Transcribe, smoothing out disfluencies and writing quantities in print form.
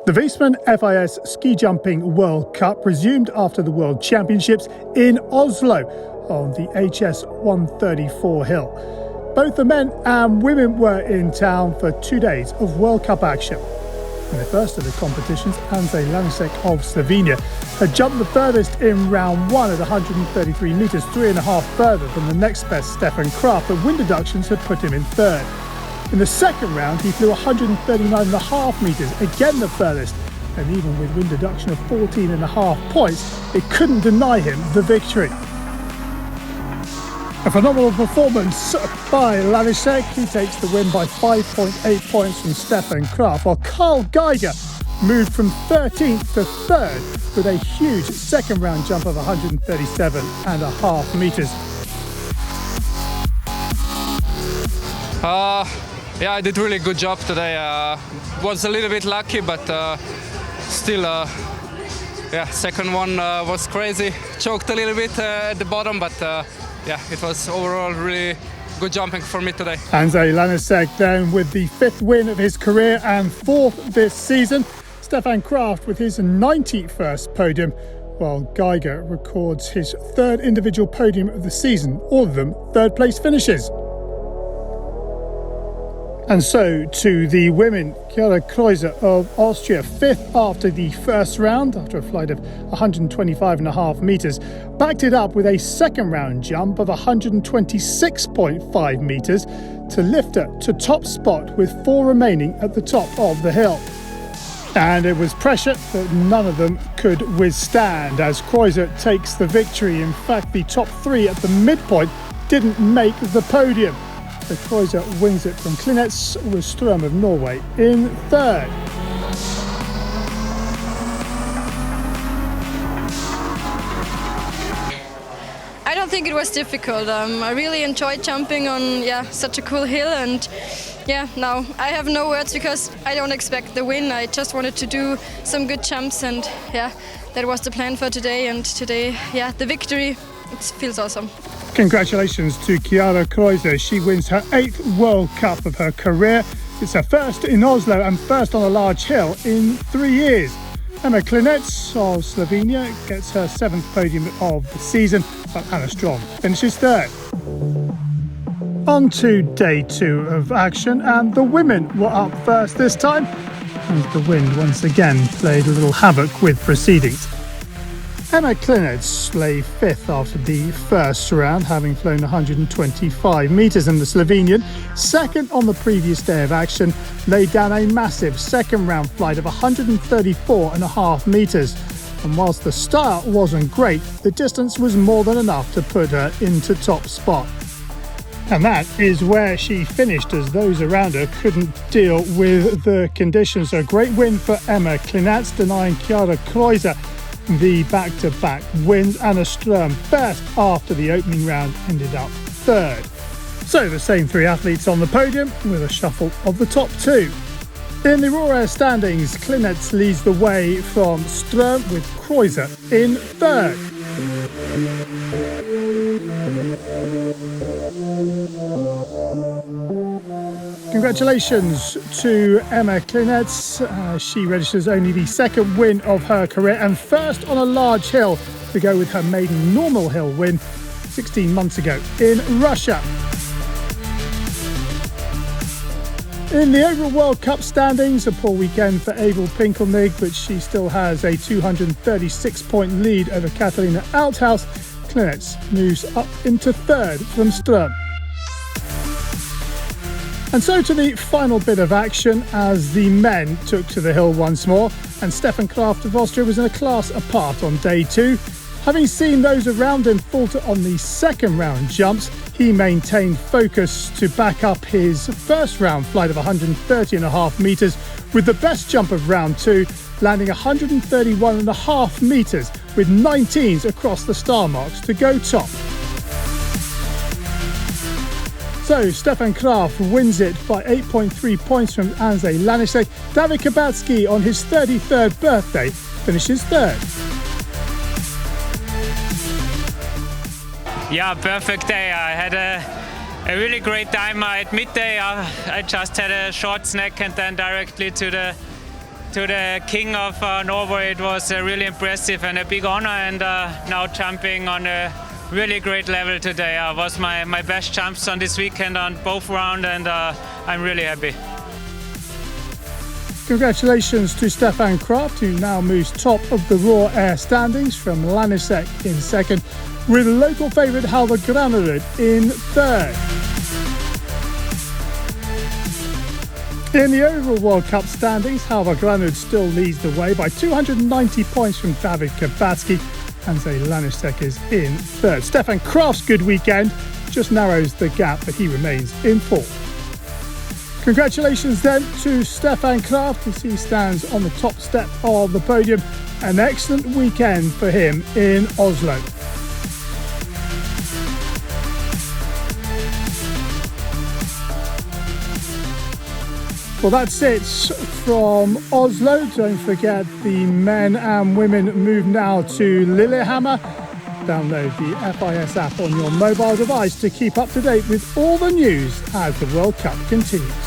The Wiesmann FIS Ski Jumping World Cup resumed after the World Championships in Oslo on the HS 134 hill. Both the men and women were in town for 2 days of World Cup action. In the first of the competitions, Ante Lanisek of Slovenia had jumped the furthest in round one at 133 metres, 3.5 further than the next best Stefan Kraft, but wind reductions had put him in third. In the second round, he flew 139.5 metres, again the furthest, and even with wind reduction of 14.5 points, it couldn't deny him the victory. A phenomenal performance by Lanisek. He takes the win by 5.8 points from Stefan Kraft, while Carl Geiger moved from 13th to 3rd with a huge second round jump of 137.5 metres. Yeah, I did really good job today. Was a little bit lucky, but still, yeah, second one was crazy. Choked a little bit at the bottom, but yeah, it was overall really good jumping for me today. Ante Lanisek then with the 5th win of his career and 4th this season. Stefan Kraft with his 91st podium, while Geiger records his 3rd individual podium of the season, all of them 3rd place finishes. And so to the women, Chiara Kreuzer of Austria, 5th after the first round, after a flight of 125.5 metres, backed it up with a second round jump of 126.5 metres to lift her to top spot with 4 remaining at the top of the hill. And it was pressure that none of them could withstand as Kreuzer takes the victory. In fact, the top 3 at the midpoint didn't make the podium. The Kreuzer wins it from Klinec with Strøm of Norway in 3rd. I don't think it was difficult. I really enjoyed jumping on such a cool hill, and now I have no words because I don't expect the win. I just wanted to do some good jumps, and that was the plan for today. And today, the victory, it feels awesome. Congratulations to Chiara Kreuzer. She wins her 8th World Cup of her career. It's her first in Oslo and first on a large hill in 3 years. Emma Klinec of Slovenia gets her 7th podium of the season, while Anna Ström finishes 3rd. On to day 2 of action, and the women were up first this time, as the wind once again played a little havoc with proceedings. Emma Klinec lay 5th after the first round, having flown 125 metres, and the Slovenian, 2nd on the previous day of action, laid down a massive second round flight of 134.5 metres. And whilst the start wasn't great, the distance was more than enough to put her into top spot. And that is where she finished, as those around her couldn't deal with the conditions. A great win for Emma Klinec, denying Chiara Kreuzer the back-to-back wins. Anna Ström, first after the opening round, ended up 3rd. So the same 3 athletes on the podium with a shuffle of the top 2. In the raw air standings, Klinec leads the way from Ström with Kreuzer in 3rd. Congratulations to Emma Klinec. She registers only the 2nd win of her career and first on a large hill to go with her maiden normal hill win 16 months ago in Russia. In the overall World Cup standings, a poor weekend for Abel Pinkelnig, but she still has a 236-point lead over Catalina Althaus. Klinec moves up into 3rd from Ström. And so to the final bit of action, as the men took to the hill once more, and Stefan Kraft of Austria was in a class apart on day 2. Having seen those around him falter on the second round jumps, he maintained focus to back up his first round flight of 130.5 metres with the best jump of round 2, landing 131.5 metres with 19s across the star marks to go top. So Stefan Kraft wins it by 8.3 points from Ante Lanisek. David Kabatsky on his 33rd birthday finishes 3rd. Yeah, perfect day. I had a really great time at midday. I just had a short snack and then directly to to the king of Norway. It was really impressive and a big honor, and now jumping on a really great level today. Was my best jumps on this weekend on both rounds, and I'm really happy. Congratulations to Stefan Kraft, who now moves top of the raw air standings from Lanisek in second, with local favourite Halvor Granerud in third. In the overall World Cup standings, Halvor Granerud still leads the way by 290 points from David Kabatski, and Zay Lanisek is in third. Stefan Kraft's good weekend just narrows the gap, but he remains in fourth. Congratulations then to Stefan Kraft as he stands on the top step of the podium. An excellent weekend for him in Oslo. Well, that's it from Oslo. Don't forget the men and women move now to Lillehammer. Download the FIS app on your mobile device to keep up to date with all the news as the World Cup continues.